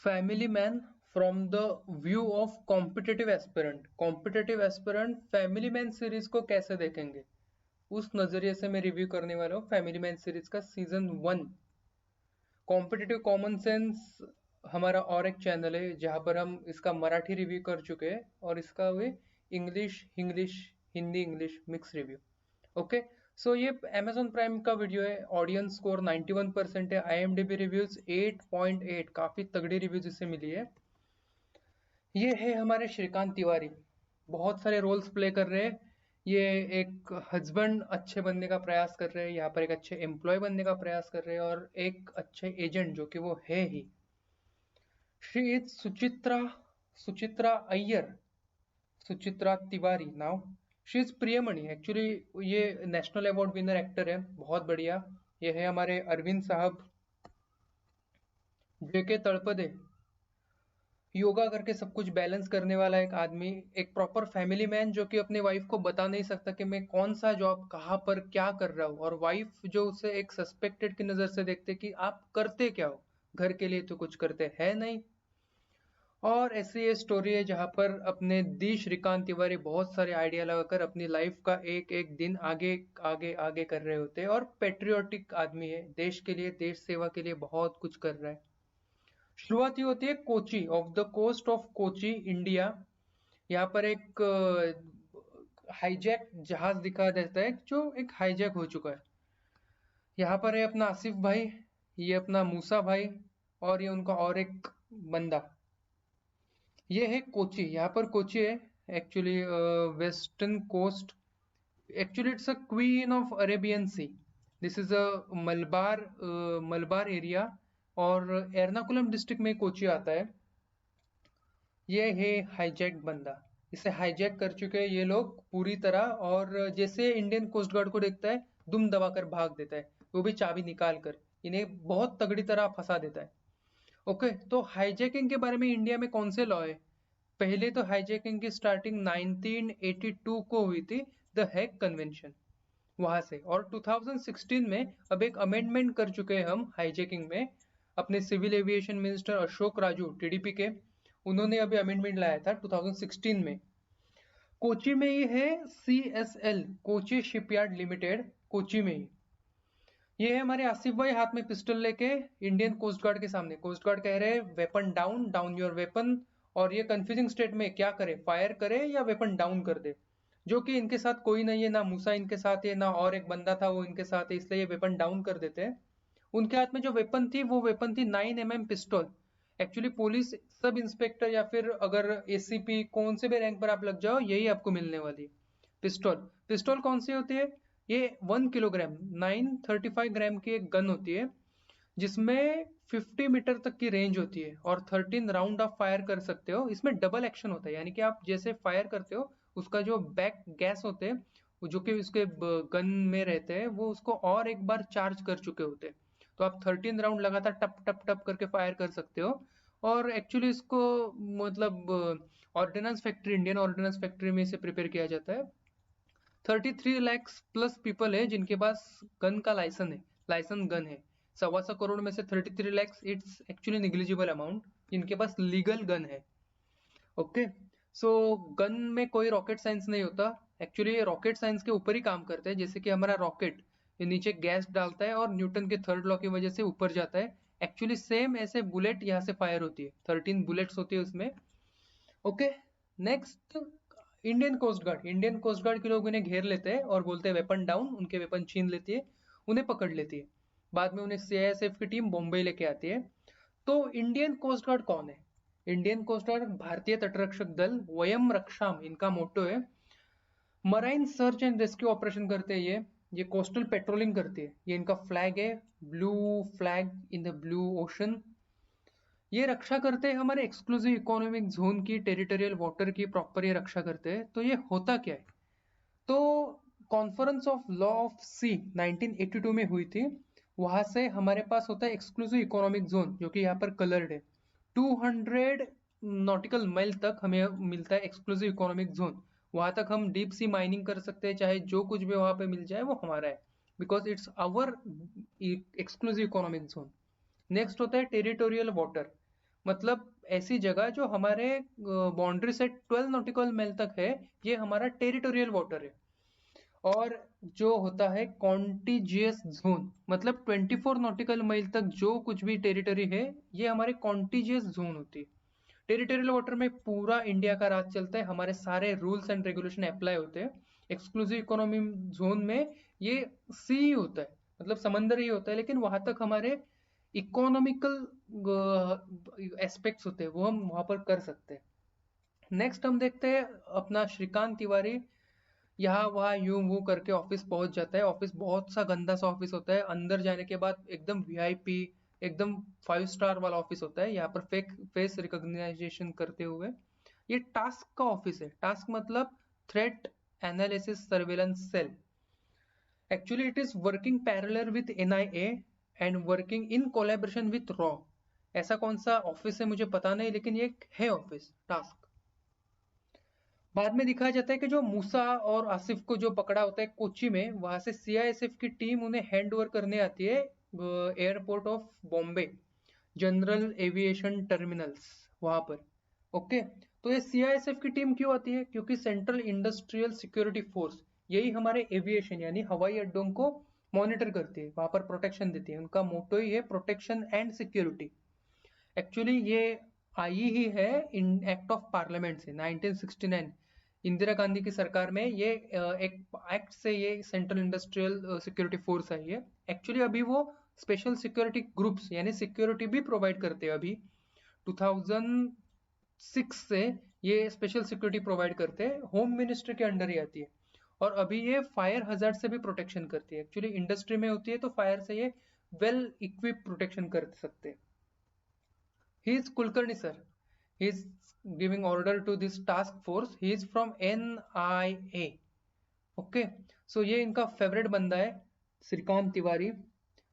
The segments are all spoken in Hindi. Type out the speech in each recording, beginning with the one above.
Family man from the view of competitive aspirant. Competitive aspirant family man series को कैसे देखेंगे, उस नजरिए से मैं रिव्यू करने वाला हूँ फैमिली मैन सीरीज का सीजन 1। कॉम्पिटिटिव कॉमन सेंस हमारा और एक चैनल है जहाँ पर हम इसका मराठी रिव्यू कर चुके हैं और इसका हुए English English Hindi English mix review. Okay, so ये Amazon प्राइम का वीडियो है। ऑडियंस स्कोर 91% है। IMDb रिव्यूज 8.8, काफी तगड़ी रिव्यूज इसे मिली है। ये है हमारे श्रीकांत तिवारी, बहुत सारे रोल्स प्ले कर रहे हैं। ये एक हस्बैंड अच्छे बनने का प्रयास कर रहे हैं, यहाँ पर एक अच्छे एम्प्लॉय बनने का प्रयास कर रहे हैं और एक अच्छे एजेंट जो कि वो है ही। She is Suchitra Suchitra Iyer, Suchitra Tiwari now. She is Priyamani, actually ये नेशनल अवार्ड विनर एक्टर है, बहुत बढ़िया। ये है हमारे अरविंद साहब, जेके तळपदे, योगा करके सब कुछ बैलेंस करने वाला एक आदमी, एक प्रॉपर फैमिली मैन जो कि अपने वाइफ को बता नहीं सकता कि मैं कौन सा जॉब कहाँ पर क्या कर रहा हूँ, और वाइफ जो उसे एक सस्पेक्टेड की नजर से देखते कि आप करते क्या हो, घर के लिए तो कुछ करते हैं नहीं। और ऐसी ये स्टोरी है जहाँ पर अपने दी श्रीकांत तिवारी बहुत सारे आइडिया लगाकर अपनी लाइफ का एक एक दिन आगे आगे आगे कर रहे होते हैं, और पेट्रियोटिक आदमी है, देश के लिए देश सेवा के लिए बहुत कुछ कर रहा है। शुरुआत ही होती है Kochi, off the coast of Kochi India. यहाँ पर एक हाईजैक जहाज दिखा देता है जो एक हाईजैक हो चुका है। यहाँ पर है अपना आसिफ भाई, ये अपना मूसा भाई, और ये उनका और एक बंदा। ये है कोची, यहाँ पर कोची है actually western coast. Actually it's a queen of Arabian sea. This is a Malabar Malabar area, और एर्नाकुलम डिस्ट्रिक्ट में कोची आता है। ये है हाईजैक बंदा, इसे हाईजैक कर चुके हैं ये लोग पूरी तरह, और जैसे इंडियन कोस्ट गार्ड को देखता है दुम दबाकर भाग देता है, वो भी चाबी निकाल कर इन्हें बहुत तगड़ी तरह फंसा देता है। ओके, तो हाईजैकिंग के बारे में इंडिया में कौन से लॉ है? पहले तो हाईजैकिंग की स्टार्टिंग 1982 को हुई थी, द हैग कन्वेंशन, वहां से। और 2016 में अब एक अमेंडमेंट कर चुके हैं हम हाईजैकिंग में। अपने civil aviation minister Ashok Raju TDP के, उन्होंने अभी अमेंडमेंट लाया था 2016 में। कोची में ये है CSL, Kochi shipyard limited, Kochi में ही। ये है हमारे आसिफ भाई हाथ में पिस्टल लेके इंडियन कोस्ट गार्ड के सामने। कोस्ट गार्ड कह रहे हैं weapon down, down your weapon, और ये कंफ्यूजिंग स्टेट में क्या करे, फायर करे या वेपन डाउन कर दे, जो कि इनके साथ कोई नहीं है, ना मूसा इनके साथ है, ना और एक बंदा था वो इनके साथ है, इसलिए ये वेपन डाउन कर देते हैं। उनके हाथ में जो वेपन थी वो वेपन थी 9mm pistol. Actually police sub inspector या फिर अगर ACP कौन से भी रैंक पर आप लग जाओ यही आपको मिलने वाली है, पिस्टल। पिस्टल कौन सी होती है? ये 1 किलोग्राम 935 ग्राम की एक गन होती है, जिसमें 50 मीटर तक की रेंज होती है और 13 राउंड आप फायर कर सकते हो। इसमें डबल एक्शन होता है, यानी कि आप जैसे फायर करते हो उसका जो बैक गैस होते हैं जो कि उसके गन में रहते हैं, वो उसको और एक बार चार्ज कर चुके होते हैं। तो आप 13 राउंड लगातार टप टप टप करके फायर कर सकते हो। और एक्चुअली इसको मतलब ordnance factory, Indian ordnance factory में इसे प्रिपेयर किया जाता है। 33 लैक्स प्लस पीपल है जिनके पास गन का लाइसेंस है, लाइसेंस गन है। 1.25 करोड़ में से 33 lakhs, it's actually negligible amount जिनके पास लीगल गन है। ओके, सो गन में कोई रॉकेट साइंस नहीं होता। एक्चुअली ये रॉकेट साइंस के ऊपर ही काम करते हैं, जैसे कि हमारा रॉकेट ये नीचे गैस डालता है और न्यूटन के थर्ड लॉ की वजह से ऊपर जाता है। एक्चुअली सेम ऐसे बुलेट यहाँ से फायर होती है, 13 बुलेट्स होती है उसमें। Okay, next Indian coast guard. Indian coast guard के लोग उन्हें घेर लेते हैं और बोलते हैं वेपन डाउन, उनके वेपन छीन लेती है, उन्हें पकड़ लेती है। बाद में उन्हें CISF की टीम बॉम्बे लेके आती है। तो इंडियन कोस्ट गार्ड कौन है? इंडियन कोस्ट गार्ड भारतीय तटरक्षक दल, वयम रक्षाम इनका मोटो है। Marine search and rescue operation करते हैं ये कोस्टल पेट्रोलिंग करती है, ये इनका फ्लैग है, blue flag in the blue ocean. ये रक्षा करते हैं हमारे एक्सक्लूसिव इकोनॉमिक जोन की, टेरिटोरियल वाटर की प्रॉपर ये रक्षा करते हैं। तो ये होता क्या है? तो कॉन्फ्रेंस ऑफ लॉ ऑफ सी 1982 में हुई थी, वहां से हमारे पास होता है एक्सक्लूसिव इकोनॉमिक जोन जो कि यहाँ पर कलर्ड है। 200 नॉटिकल माइल तक हमें मिलता है एक्सक्लूसिव इकोनॉमिक जोन। वहां तक हम डीप सी माइनिंग कर सकते हैं, चाहे जो कुछ भी वहां पे मिल जाए वो हमारा है, because it's our exclusive economic zone. Next होता है टेरिटोरियल वाटर। मतलब ऐसी जगह जो हमारे बाउंड्री से 12 नॉटिकल माइल तक है, ये हमारा टेरिटोरियल वाटर है। और जो होता है कॉन्टिजियस जोन, मतलब 24 नॉटिकल माइल तक जो कुछ भी टेरिटरी है, ये हमारे कॉन्टिजियस जोन होती है। टेरिटोरियल वाटर में पूरा इंडिया का राज चलता है, हमारे सारे रूल्स एंड रेगुलेशन अप्लाई होते हैं। एक्सक्लूसिव इकोनॉमी जोन में ये सी ही होता है, मतलब समंदर ही होता है, लेकिन वहां तक हमारे इकोनॉमिकल एस्पेक्ट्स होते हैं, वो हम वहां पर कर सकते हैं। नेक्स्ट हम देखते हैं अपना श्रीकांत तिवारी, यहाँ वहाँ यूं वो करके ऑफिस पहुंच जाता है। ऑफिस बहुत सा गंदा सा ऑफिस होता है, अंदर जाने के बाद एकदम वीआईपी, एकदम 5 स्टार वाला ऑफिस होता है। यहाँ पर फेस रिकॉग्नाइजेशन करते हुए ये टास्क का ऑफिस है। टास्क मतलब threat analysis surveillance cell. Actually it is working parallel with NIA and working in collaboration with रॉ। ऐसा कौन सा ऑफिस है मुझे पता नहीं, लेकिन ये है ऑफिस टास्क। बाद में दिखाया जाता है कि जो मूसा और आसिफ को जो पकड़ा होता है कोच्चि में, वहां से सीआईएसएफ की टीम उन्हें हैंड ओवर करने आती है airport of Bombay, general aviation terminals वहां पर। ओके, तो ये सीआईएसएफ की टीम क्यों आती है? क्योंकि सेंट्रल इंडस्ट्रियल सिक्योरिटी फोर्स, यही हमारे एविएशन यानी हवाई अड्डों को मॉनिटर करती है, वहां पर प्रोटेक्शन देती है। उनका मोटो ही है प्रोटेक्शन एंड सिक्योरिटी। एक्चुअली ये आई ही है इन एक्ट ऑफ पार्लियामेंट से 1969, इंदिरा गांधी की सरकार में ये एक एक्ट से ये सेंट्रल इंडस्ट्रियल सिक्योरिटी फोर्स आई है। एक्चुअली अभी वो स्पेशल सिक्योरिटी ग्रुप्स यानी सिक्योरिटी भी प्रोवाइड करते हैं। अभी 2006 से ये स्पेशल सिक्योरिटी प्रोवाइड करते हैं, होम मिनिस्ट्री के अंडर ही आती है। और अभी ये फायर हजार्ड से भी प्रोटेक्शन करती है। एक्चुअली इंडस्ट्री में होती है तो फायर से ये वेल इक्विप प्रोटेक्शन कर सकते हैं। He is Kulkarni sir. He is giving order to this task force. He is from NIA. Okay, so ये इनका फेवरेट बंदा है श्रीकांत तिवारी।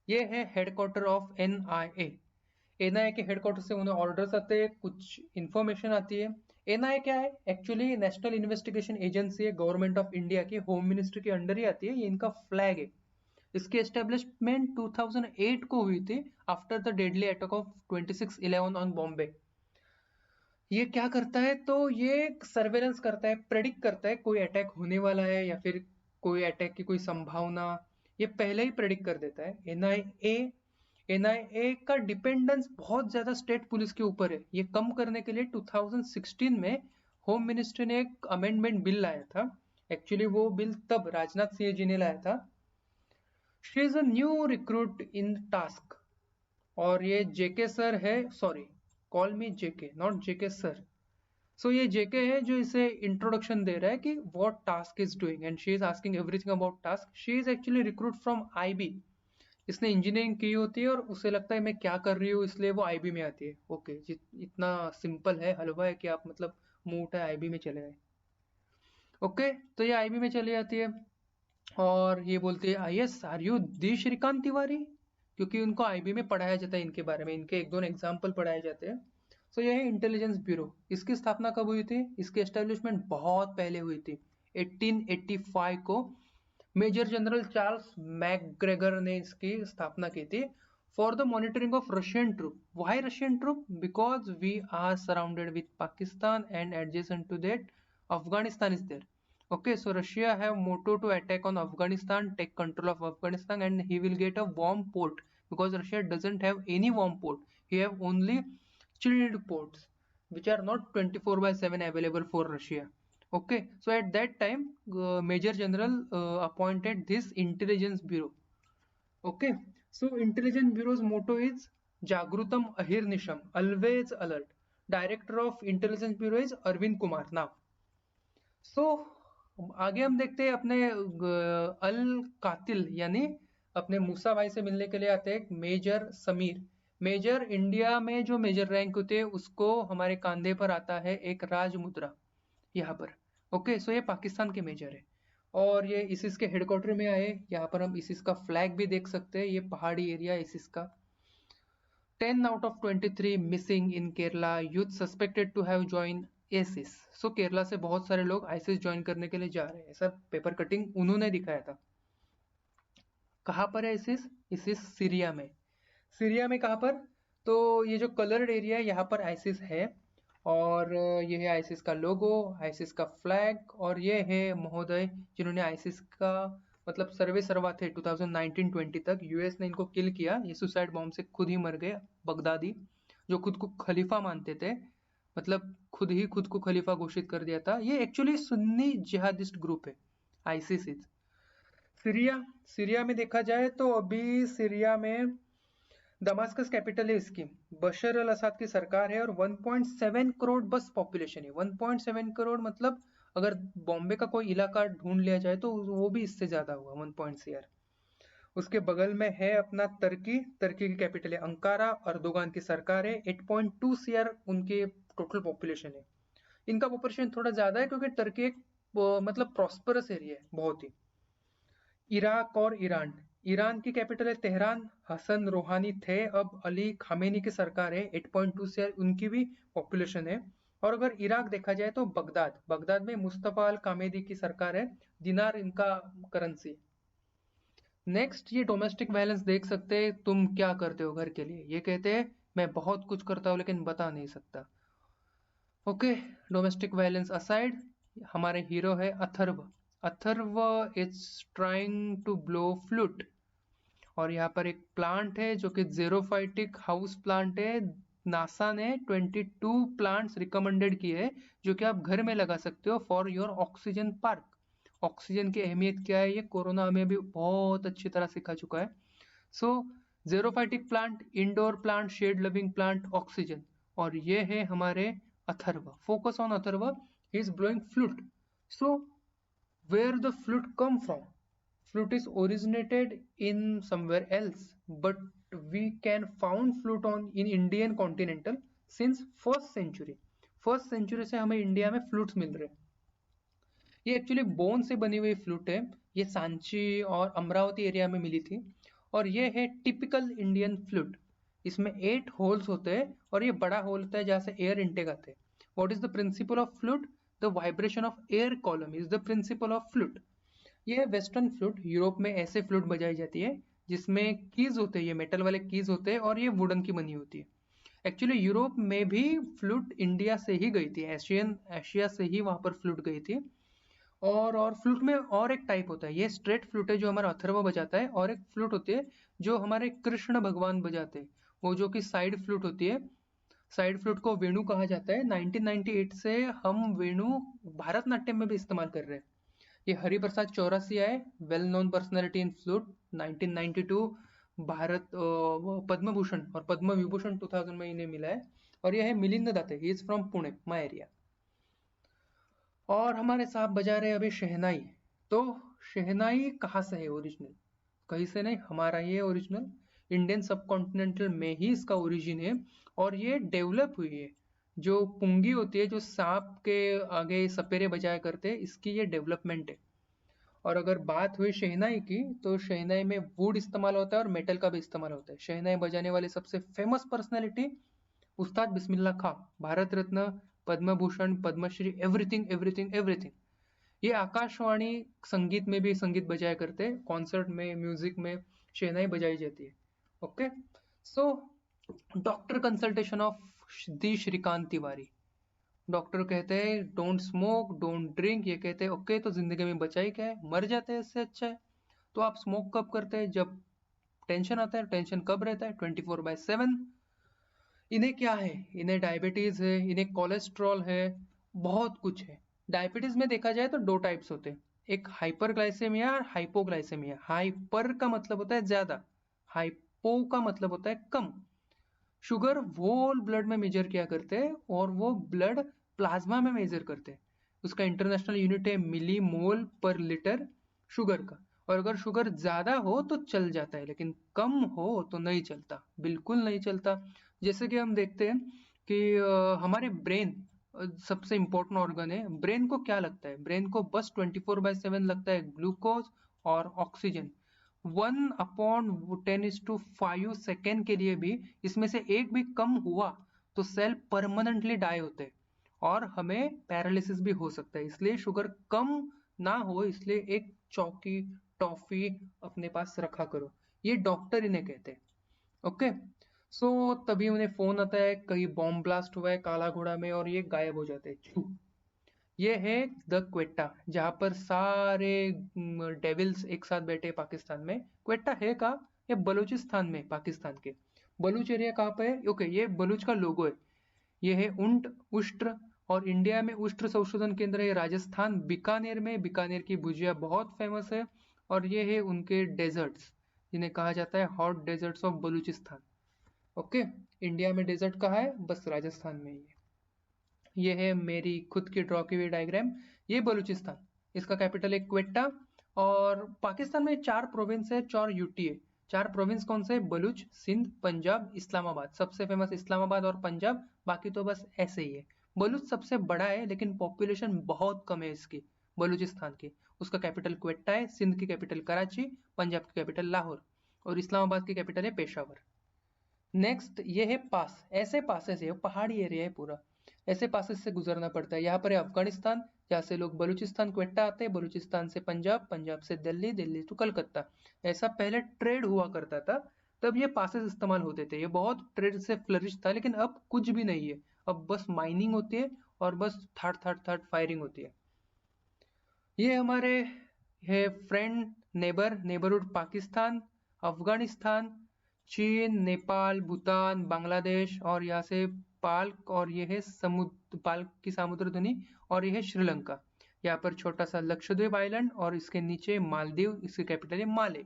ये है हेडक्वार्टर ऑफ एनआईए। एनआईए के हेडक्वार्टर से उन्हें ऑर्डर्स आते हैं, कुछ इंफॉर्मेशन आती है। एनआईए क्या है? एक्चुअली नेशनल इन्वेस्टिगेशन एजेंसी है, गवर्नमेंट ऑफ इंडिया की, होम मिनिस्ट्री के अंडर ही आती है। ये इनका फ्लैग है। इसकी एस्टेब्लिशमेंट 2008 को हुई थी after the deadly attack of 26/11 on Bombay. ये क्या करता है? तो ये सर्वेलेंस करता है, प्रेडिक्ट करता है कोई अटैक होने वाला है या फिर कोई अटैक की कोई संभावना, ये पहले ही प्रेडिक्ट कर देता है। एनआईए का डिपेंडेंस बहुत ज्यादा स्टेट पुलिस के ऊपर है। ये कम करने के लिए 2016 में होम मिनिस्ट्री ने एक अमेंडमेंट बिल लाया था। एक्चुअली वो बिल तब राजनाथ सिंह जी ने लाया था। She is a new recruit in task. और ये जेके सर है, sorry call me JK not JK sir. So ये जेके है जो इसे इंट्रोडक्शन दे रहा है कि what task is doing, and she is asking everything about task. She is actually recruit from IB. इसने इंजीनियरिंग की होती है और उसे लगता है मैं क्या कर रही हूँ, इसलिए वो आईबी में आती है। ओके, इतना सिंपल है, हलवा है कि आप मतलब मुंह उठाए आईबी में चले गए। ओके, तो ये आईबी में चली जाती है और ये बोलती है आई एस आर यू दी श्रीकांत तिवारी, क्योंकि उनको आईबी में पढ़ाया जाता है इनके बारे में, इनके एक दो एग्जाम्पल पढ़ाए जाते हैं। सो ये है इंटेलिजेंस ब्यूरो। इसकी स्थापना कब हुई थी? इसकी एस्टेब्लिशमेंट बहुत पहले हुई थी, 1885 को। मेजर जनरल चार्ल्स मैकग्रेगर ने इसकी स्थापना की थी for the monitoring of Russian troop. Why Russian troop? Because we are surrounded with Pakistan and adjacent to that Afghanistan is there. Okay, so Russia have motto to attack on Afghanistan, take control of Afghanistan, and he will get a warm port because Russia doesn't have any warm port. He have only chilled ports, which are not 24/7 available for Russia. Okay, so at that time, Major General appointed this intelligence bureau. Okay, so intelligence bureau's motto is Jagrutam Ahirnisham, always alert. Director of intelligence bureau is Arvind Kumar. Now सो आगे हम देखते हैं अपने अल कातिल यानी अपने मूसा भाई से मिलने के लिए आते हैं मेजर समीर। मेजर इंडिया में जो मेजर रैंक होते हैं उसको हमारे कंधे पर आता है एक राज मुद्रा यहाँ पर। ओके, सो ये पाकिस्तान के मेजर है और ये इसिस के हेडक्वार्टर में आए। यहाँ पर हम इसिस का फ्लैग भी देख सकते हैं, ये पहाड़ी एरिया इसिस का। 10 out of 23 missing in Kerala, youth suspected to have join ISIS. So Kerala से बहुत सारे लोग आईसिस ज्वाइन करने के लिए जा रहे हैं, ऐसा पेपर कटिंग उन्होंने दिखाया था। कहां पर है आईसिस? आईसिस सीरिया में। सीरिया में कहां पर? तो ये जो कलर्ड एरिया है यहाँ पर आईसिस है, और ये है आईसिस का लोगो, आईसिस का फ्लैग, और ये है महोदय जिन्होंने आईसिस का मतलब सर्वे सर्वा थे 2019-20 तक। यूएस ने इनको किल किया, ये सुसाइड बॉम्ब से खुद ही मर गए। बगदादी जो खुद को खलीफा मानते थे, मतलब खुद ही खुद को खलीफा घोषित कर दिया था। ये एक्चुअली सुन्नी जिहादिस्ट ग्रुप है आईसिस। सीरिया, सीरिया में देखा जाए तो अभी सीरिया में दमास्कस कैपिटल है इसकी, बशर अल असद की सरकार है, और 1.7 करोड़ बस पॉपुलेशन है। 1.7 करोड़ मतलब अगर बॉम्बे का कोई इलाका ढूंढ लिया जाए तो वो भी इससे ज्यादा हुआ 1.CR। उसके बगल में है अपना तुर्की, तुर्की की कैपिटल है अंकारा, अर्दोगान की सरकार है। 8.2 सीआर उनके टोटल पॉपुलेशन है। इनका पॉपुलेशन थोड़ा ज्यादा है क्योंकि तुर्की एक मतलब प्रॉस्परस एरिया है बहुत ही। इराक और ईरान, ईरान की कैपिटल है तेहरान, हसन रोहानी थे, अब अली खामेनी की सरकार है। 8.2 से उनकी भी पॉपुलेशन है। और अगर इराक देखा जाए तो बगदाद, बगदाद में मुस्तफा अल कामेदी की सरकार है, दिनार इनका करेंसी। नेक्स्ट ये डोमेस्टिक वायलेंस देख सकते हैं, तुम क्या करते हो घर के लिए, ये कहते हैं मैं बहुत कुछ करता हूँ लेकिन बता नहीं सकता। ओके, डोमेस्टिक वायलेंस असाइड, हमारे हीरो है Atharva. Atharva is trying to blow flute, और यहाँ पर एक प्लांट है जो कि जेरोफाइटिक हाउस प्लांट है। नासा ने 22 प्लांट्स रिकमेंडेड किए हैं जो कि आप घर में लगा सकते हो for your oxygen park. Oxygen की अहमियत क्या है ये कोरोना हमें भी बहुत अच्छी तरह सिखा चुका है। So xerophytic plant, indoor plant, shade loving plant, oxygen, और ये है हमारे Atharva. Focus on Atharva, he is blowing flute. So where the flute come from? Flute is originated in somewhere else, but we can found flute on in Indian continental since first century। First century से हमें इंडिया में फ्लूट्स मिल रहे हैं। ये एक्चुअली बोन से बनी हुई फ्लूट है। ये सांची और अमरावती एरिया में मिली थी, और ये है टिपिकल इंडियन फ्लूट। इसमें 8 होल्स होते हैं, और ये बड़ा होल होता है जहाँ से एयर इनटेक आते हैं। What is the principle of flute? The vibration of air column is the principle of flute. ये वेस्टर्न फ्लूट, यूरोप में ऐसे फ्लूट बजाई जाती है जिसमें कीज होते हैं, ये मेटल वाले कीज होते हैं, और ये वुडन की बनी होती है। एक्चुअली यूरोप में भी फ्लूट इंडिया से ही गई थी, एशिया से ही वहां पर फ्लूट गई थी। और फ्लूट में और एक टाइप होता है, ये स्ट्रेट फ्लूट है जो हमारा अथर्व बजाता है, और एक फ्लूट होती है जो हमारे कृष्ण भगवान बजाते हैं, वो जो कि साइड फ्लूट होती है। साइड फ्लूट को वेणु कहा जाता है। 1998 से हम वेणु भारतनाट्यम में भी इस्तेमाल कर रहे हैं। ये हरिप्रसाद चौरसिया है, well known personality in flute. 1992 Bharat Padma Bhushan और पद्म विभूषण 2000 में इन्हें मिला है। और यह है मिलिंद दाते, he is from Pune, my area. और हमारे साहब बजा रहे हैं अभी शहनाई। तो शहनाई कहाँ से है ओरिजिनल? कहीं से नहीं, हमारा ही है ओरिजिनल। इंडियन सब कॉन्टिनेंटल में ही इसका ओरिजिन है, और ये डेवलप हुई है। जो पुंगी होती है, जो सांप के आगे सपेरे बजाया करते हैं, इसकी ये डेवलपमेंट है। और अगर बात हुई शहनाई की, तो शहनाई में वुड इस्तेमाल होता है और मेटल का भी इस्तेमाल होता है। शहनाई बजाने वाले सबसे famous personality Ustad Bismillah Khan, Bharat Ratna, Padma Bhushan, Padmashri, everything everything everything. ये आकाशवाणी संगीत में भी संगीत बजाया करते हैं, कॉन्सर्ट में, म्यूजिक में शहनाई बजाई जाती है। Okay, so doctor consultation of the Shrikant Tiwari. Doctor कहते हैं डोंट स्मोक, डोंट ड्रिंक। ये कहते हैं ओके, तो जिंदगी में बचा ही क्या है, मर जाते हैं, इससे अच्छा है। तो आप स्मोक कब करते हैं? जब टेंशन आता है। टेंशन कब रहता है? 24/7। इन्हें क्या है? इन्हें डायबिटीज है, इन्हें कोलेस्ट्रॉल है, बहुत कुछ है। डायबिटीज में देखा जाए तो दो टाइप्स होते हैं, एक हाइपरग्लाइसेमिया और हाइपोग्लाइसेमिया। हाइपर का मतलब होता है ज्यादा, हाइपो का मतलब होता है कम। शुगर होल ब्लड में मेजर किया करते हैं, और वो ब्लड प्लाज्मा में मेजर करते हैं। उसका इंटरनेशनल यूनिट है मिली मोल पर लीटर शुगर का। और अगर शुगर ज्यादा हो तो चल जाता है, लेकिन कम हो तो नहीं चलता, बिल्कुल नहीं चलता। जैसे कि हम देखते हैं कि हमारे ब्रेन सबसे इंपॉर्टेंट ऑर्गन है। ब्रेन को क्या लगता है? ब्रेन को बस 24/7 लगता है ग्लूकोज और ऑक्सीजन। 1/10⁵ सेकेंड के लिए भी इसमें से एक भी कम हुआ तो सेल परमानेंटली डाई होते हैं, और हमें पैरालिसिस भी हो सकता है। इसलिए शुगर कम ना हो, इसलिए एक चौकी टॉफी अपने पास रखा करो। ये डॉक्टर इन्हें कहते हैं। ओके, सो तभी उन्हें फोन आता है कहीं बॉम्ब ब्लास्ट हुआ है काला घोड़ा में और ये गायब हो जाते हैं छू। ये है द क्वेटा, जहाँ पर सारे डेविल्स एक साथ बैठे हैं पाकिस्तान में। क्वेटा है कहाँ? ये बलूचिस्तान में, पाकिस्तान के। बलूच एरिया कहाँ पे है? ओके, ये बलूच का लोगो है। ये है ऊंट, उष्ट्र। और इंडिया में उष्ट्र संशोधन केंद्र है राजस्थान बीकानेर में। बीकानेर की भुजिया बहुत फेमस है। और ये है उनके डेजर्ट्स, जिन्हें कहा जाता है hot desserts of Balochistan. Okay, India में डेजर्ट कहाँ है? बस राजस्थान में ही है। ये है मेरी खुद की ड्रॉ की हुई डायग्राम। ये बलूचिस्तान, इसका कैपिटल है क्वेटा। और पाकिस्तान में 4 प्रोविंस है, 4 यूटी है। 4 प्रोविंस कौन से है? बलूच, सिंध, पंजाब, इस्लामाबाद। सबसे फेमस इस्लामाबाद और पंजाब, बाकी तो बस ऐसे ही है। बलूच सबसे बड़ा है लेकिन पॉपुलेशन बहुत कम है इसकी, बलूचिस्तान की। उसका कैपिटल क्वेटा है, सिंध की कैपिटल कराची, पंजाब की कैपिटल लाहौर और इस्लामाबाद की कैपिटल है पेशावर। नेक्स्ट ये है पास। ऐसे पासेस है, पहाड़ी एरिया है पूरा, ऐसे पासेस से गुजरना पड़ता है। यहाँ पर है अफगानिस्तान, जहाँ से लोग बलूचिस्तान क्वेटा आते हैं, बलूचिस्तान से पंजाब, पंजाब से दिल्ली, दिल्ली टू कलकत्ता। ऐसा पहले ट्रेड हुआ करता था, तब ये पासेस इस्तेमाल होते थे। ये बहुत ट्रेड से फ्लरिश था, लेकिन अब कुछ भी नहीं है। अब बस माइनिंग होती है और बस थर्ड थर्ड थर्ड फायरिंग होती है। ये हमारे है फ्रेंड, नेबरहुड पाकिस्तान, अफगानिस्तान, चीन, नेपाल, भूटान, बांग्लादेश और यहाँ से पाल्क। और ये है समुद्र, पाल्क की सामुद्र धुनी। और ये है श्रीलंका। यहाँ पर छोटा सा लक्षद्वीप आइलैंड और इसके नीचे मालदीव, इसकी कैपिटल है माले।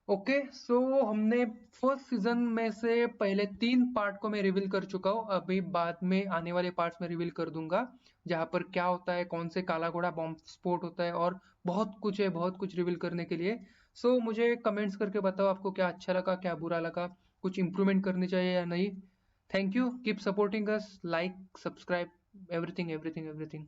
ओके, सो हमने फर्स्ट सीजन में से पहले 3 पार्ट को मैं रिवील कर चुका हूँ। अभी बाद में आने वाले पार्ट्स में रिवील कर दूंगा, जहाँ पर क्या होता है, कौन से काला घोड़ा बॉम्ब स्फोट होता है और बहुत कुछ है, बहुत कुछ रिवील करने के लिए। सो मुझे कमेंट्स करके बताओ आपको क्या अच्छा लगा, क्या बुरा लगा, कुछ इंप्रूवमेंट करनी चाहिए या नहीं। Thank you, keep supporting us, like, subscribe, everything everything everything.